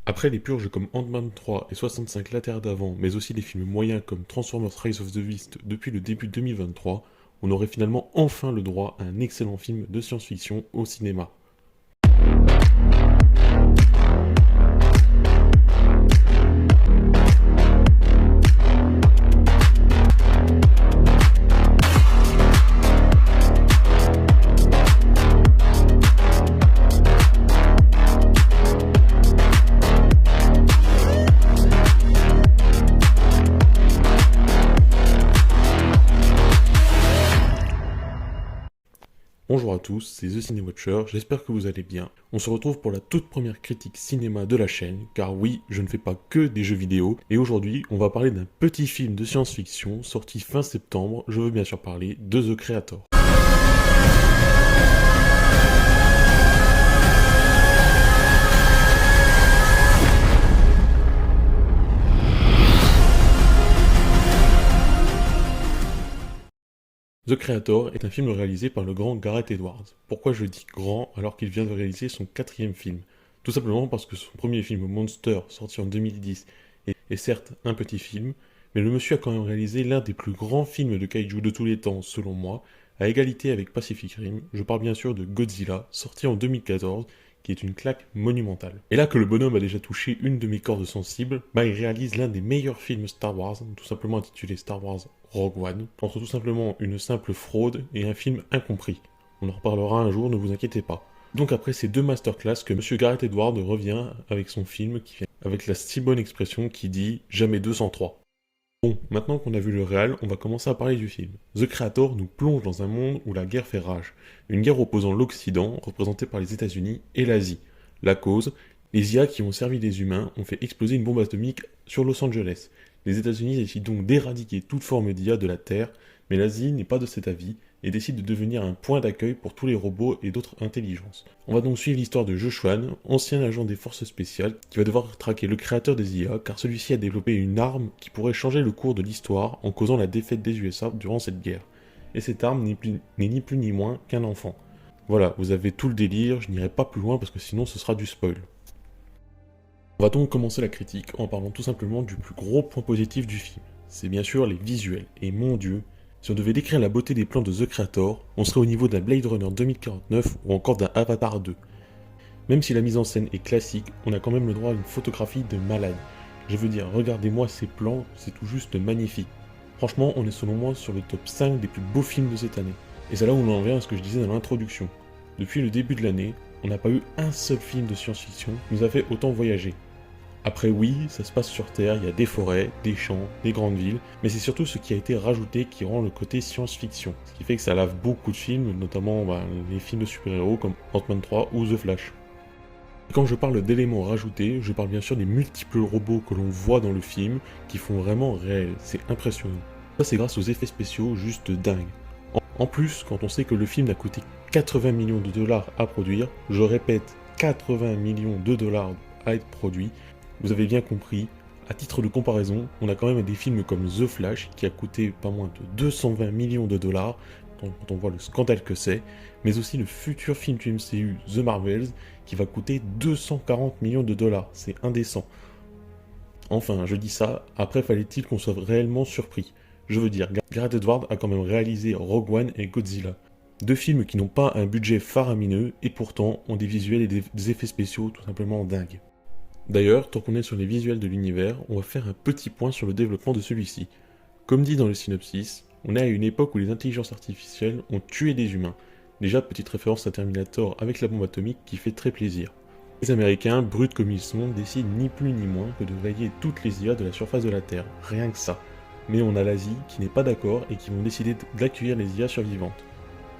Après les purges comme Ant-Man 3 et 65 La Terre d'avant, mais aussi des films moyens comme Transformers Rise of the Beast depuis le début 2023, on aurait finalement enfin le droit à un excellent film de science-fiction au cinéma. Bonjour à tous, c'est The Ciné Watcher, j'espère que vous allez bien. On se retrouve pour la toute première critique cinéma de la chaîne, car oui, je ne fais pas que des jeux vidéo, et aujourd'hui, on va parler d'un petit film de science-fiction sorti fin septembre, je veux bien sûr parler de The Creator. The Creator est un film réalisé par le grand Gareth Edwards. Pourquoi je dis grand alors qu'il vient de réaliser son quatrième film? Tout simplement parce que son premier film Monster, sorti en 2010, est certes un petit film, mais le monsieur a quand même réalisé l'un des plus grands films de kaiju de tous les temps, selon moi, à égalité avec Pacific Rim. Je parle bien sûr de Godzilla, sorti en 2014, qui est une claque monumentale. Et là que le bonhomme a déjà touché une de mes cordes sensibles, il réalise l'un des meilleurs films Star Wars, tout simplement intitulé Star Wars Rogue One, entre tout simplement une simple fraude et un film incompris. On en reparlera un jour, ne vous inquiétez pas. Donc après ces deux masterclass que Monsieur Gareth Edwards revient avec son film qui vient avec la si bonne expression qui dit « Jamais 203 ». Bon, maintenant qu'on a vu le réel, on va commencer à parler du film. The Creator nous plonge dans un monde où la guerre fait rage. Une guerre opposant l'Occident, représenté par les États-Unis, et l'Asie. La cause, les IA qui ont servi des humains ont fait exploser une bombe atomique sur Los Angeles. Les États-Unis décident donc d'éradiquer toute forme d'IA de la Terre, mais l'Asie n'est pas de cet avis et décide de devenir un point d'accueil pour tous les robots et d'autres intelligences. On va donc suivre l'histoire de Joshua, ancien agent des forces spéciales, qui va devoir traquer le créateur des IA, car celui-ci a développé une arme qui pourrait changer le cours de l'histoire en causant la défaite des USA durant cette guerre. Et cette arme n'est ni plus ni moins qu'un enfant. Voilà, vous avez tout le délire, je n'irai pas plus loin parce que sinon ce sera du spoil. On va donc commencer la critique en parlant tout simplement du plus gros point positif du film. C'est bien sûr les visuels, et mon dieu, si on devait décrire la beauté des plans de The Creator, on serait au niveau d'un Blade Runner 2049 ou encore d'un Avatar 2. Même si la mise en scène est classique, on a quand même le droit à une photographie de malade. Je veux dire, regardez-moi ces plans, c'est tout juste magnifique. Franchement, on est selon moi sur le top 5 des plus beaux films de cette année. Et c'est là où on en vient à ce que je disais dans l'introduction. Depuis le début de l'année, on n'a pas eu un seul film de science-fiction qui nous a fait autant voyager. Après oui, ça se passe sur Terre, il y a des forêts, des champs, des grandes villes, mais c'est surtout ce qui a été rajouté qui rend le côté science-fiction. Ce qui fait que ça lave beaucoup de films, notamment les films de super-héros comme Ant-Man 3 ou The Flash. Et quand je parle d'éléments rajoutés, je parle bien sûr des multiples robots que l'on voit dans le film qui font vraiment réel, c'est impressionnant. Ça c'est grâce aux effets spéciaux juste dingues. En plus, quand on sait que le film a coûté 80 millions de dollars à produire, je répète 80 millions de dollars à être produit, vous avez bien compris, à titre de comparaison, on a quand même des films comme The Flash qui a coûté pas moins de 220 millions de dollars, quand on voit le scandale que c'est, mais aussi le futur film du MCU The Marvels qui va coûter 240 millions de dollars, c'est indécent. Enfin, je dis ça, après fallait-il qu'on soit réellement surpris. Je veux dire, Gareth Edwards a quand même réalisé Rogue One et Godzilla. Deux films qui n'ont pas un budget faramineux et pourtant ont des visuels et des effets spéciaux tout simplement dingues. D'ailleurs, tant qu'on est sur les visuels de l'univers, on va faire un petit point sur le développement de celui-ci. Comme dit dans le synopsis, on est à une époque où les intelligences artificielles ont tué des humains. Déjà, petite référence à Terminator avec la bombe atomique qui fait très plaisir. Les Américains, bruts comme ils sont, décident ni plus ni moins que de rayer toutes les IA de la surface de la Terre, rien que ça. Mais on a l'Asie qui n'est pas d'accord et qui vont décider d'accueillir les IA survivantes.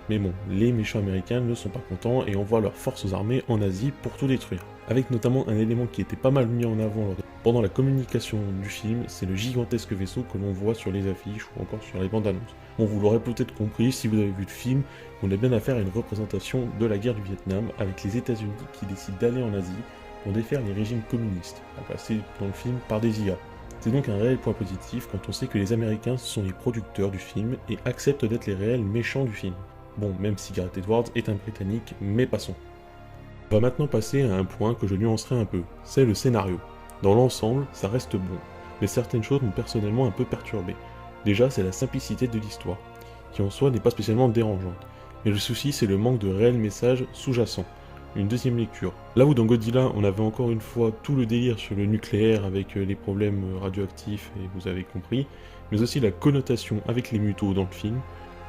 Mais bon, les méchants américains ne sont pas contents et envoient leurs forces armées en Asie pour tout détruire. Avec notamment un élément qui était pas mal mis en avant pendant la communication du film, c'est le gigantesque vaisseau que l'on voit sur les affiches ou encore sur les bandes annonces. Bon, vous l'aurez peut-être compris si vous avez vu le film, on a bien affaire à une représentation de la guerre du Vietnam avec les États-Unis qui décident d'aller en Asie pour défaire les régimes communistes, remplacés dans le film par des IA. C'est donc un réel point positif quand on sait que les Américains sont les producteurs du film et acceptent d'être les réels méchants du film. Bon, même si Gareth Edwards est un Britannique, mais passons. On va maintenant passer à un point que je nuancerai un peu, c'est le scénario. Dans l'ensemble, ça reste bon, mais certaines choses m'ont personnellement un peu perturbé. Déjà, c'est la simplicité de l'histoire, qui en soi n'est pas spécialement dérangeante. Mais le souci, c'est le manque de réel message sous-jacent. Une deuxième lecture. Là où dans Godzilla, on avait encore une fois tout le délire sur le nucléaire avec les problèmes radioactifs, et vous avez compris, mais aussi la connotation avec les mutos dans le film,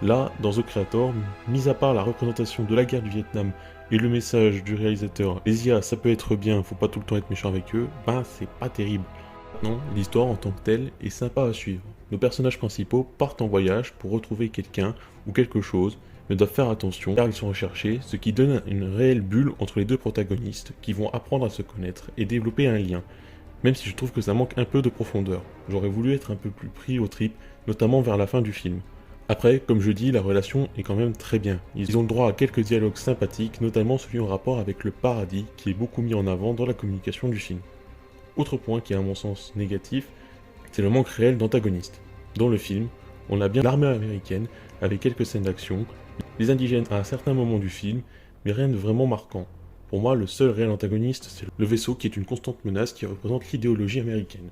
là, dans The Creator, mis à part la représentation de la guerre du Vietnam et le message du réalisateur, les IA ça peut être bien, faut pas tout le temps être méchant avec eux, ben c'est pas terrible. Maintenant, l'histoire en tant que telle est sympa à suivre. Nos personnages principaux partent en voyage pour retrouver quelqu'un ou quelque chose, mais doivent faire attention car ils sont recherchés, ce qui donne une réelle bulle entre les deux protagonistes qui vont apprendre à se connaître et développer un lien, même si je trouve que ça manque un peu de profondeur. J'aurais voulu être un peu plus pris aux tripes, notamment vers la fin du film. Après, comme je dis, la relation est quand même très bien. Ils ont le droit à quelques dialogues sympathiques, notamment celui en rapport avec le paradis, qui est beaucoup mis en avant dans la communication du film. Autre point qui est à mon sens négatif, c'est le manque réel d'antagonistes. Dans le film, on a bien l'armée américaine, avec quelques scènes d'action, les indigènes à un certain moment du film, mais rien de vraiment marquant. Pour moi, le seul réel antagoniste, c'est le vaisseau qui est une constante menace qui représente l'idéologie américaine.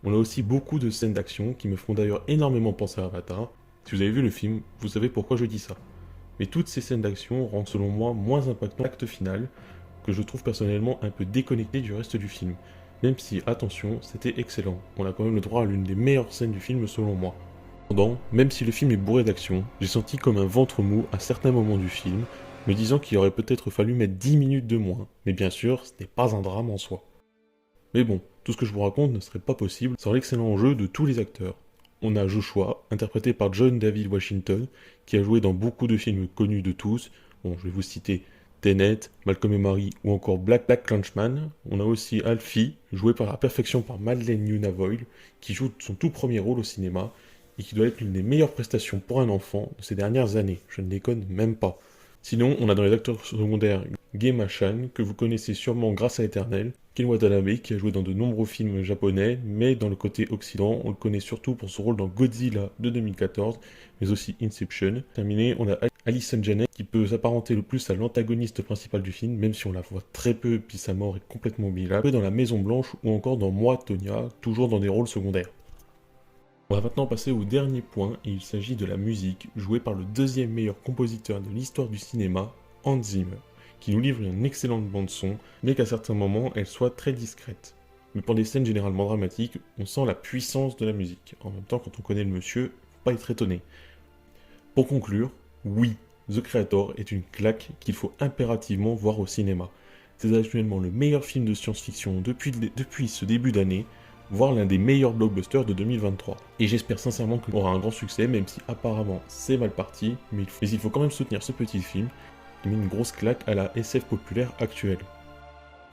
On a aussi beaucoup de scènes d'action qui me font d'ailleurs énormément penser à Avatar. Si vous avez vu le film, vous savez pourquoi je dis ça. Mais toutes ces scènes d'action rendent selon moi moins impactant l'acte final, que je trouve personnellement un peu déconnecté du reste du film. Même si, attention, c'était excellent. On a quand même le droit à l'une des meilleures scènes du film selon moi. Cependant, même si le film est bourré d'action, j'ai senti comme un ventre mou à certains moments du film, me disant qu'il aurait peut-être fallu mettre 10 minutes de moins. Mais bien sûr, ce n'est pas un drame en soi. Mais bon, tout ce que je vous raconte ne serait pas possible sans l'excellent jeu de tous les acteurs. On a Joshua, interprété par John David Washington, qui a joué dans beaucoup de films connus de tous. Bon, je vais vous citer Tenet, Malcolm et Marie ou encore Black Clansman. On a aussi Alfie, joué par la perfection par Madeleine Yuna-Voyle, qui joue son tout premier rôle au cinéma et qui doit être l'une des meilleures prestations pour un enfant de ces dernières années. Je ne déconne même pas. Sinon, on a dans les acteurs secondaires Gemma Chan, que vous connaissez sûrement grâce à Éternel, Ken Watanabe, qui a joué dans de nombreux films japonais, mais dans le côté occident, on le connaît surtout pour son rôle dans Godzilla de 2014, mais aussi Inception. Terminé, on a Allison Janney, qui peut s'apparenter le plus à l'antagoniste principal du film, même si on la voit très peu, puis sa mort est complètement oubliable, dans La Maison Blanche ou encore dans Moi, Tonya, toujours dans des rôles secondaires. On va maintenant passer au dernier point, et il s'agit de la musique, jouée par le deuxième meilleur compositeur de l'histoire du cinéma, Hans Zimmer, qui nous livre une excellente bande-son, mais qu'à certains moments, elle soit très discrète. Mais pour des scènes généralement dramatiques, on sent la puissance de la musique. En même temps, quand on connaît le monsieur, faut pas être étonné. Pour conclure, oui, The Creator est une claque qu'il faut impérativement voir au cinéma. C'est actuellement le meilleur film de science-fiction depuis ce début d'année, voire l'un des meilleurs blockbusters de 2023. Et j'espère sincèrement qu'il aura un grand succès, même si apparemment c'est mal parti, mais il faut quand même soutenir ce petit film, qui met une grosse claque à la SF populaire actuelle.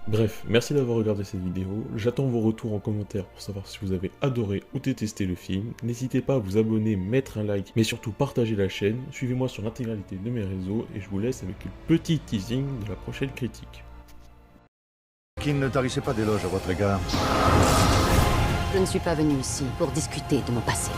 Bref, merci d'avoir regardé cette vidéo, j'attends vos retours en commentaire pour savoir si vous avez adoré ou détesté le film, n'hésitez pas à vous abonner, mettre un like, mais surtout partager la chaîne, suivez-moi sur l'intégralité de mes réseaux, et je vous laisse avec le petit teasing de la prochaine critique. Qui ne tarissait pas d'éloges à votre égard. Je ne suis pas venu ici pour discuter de mon passé.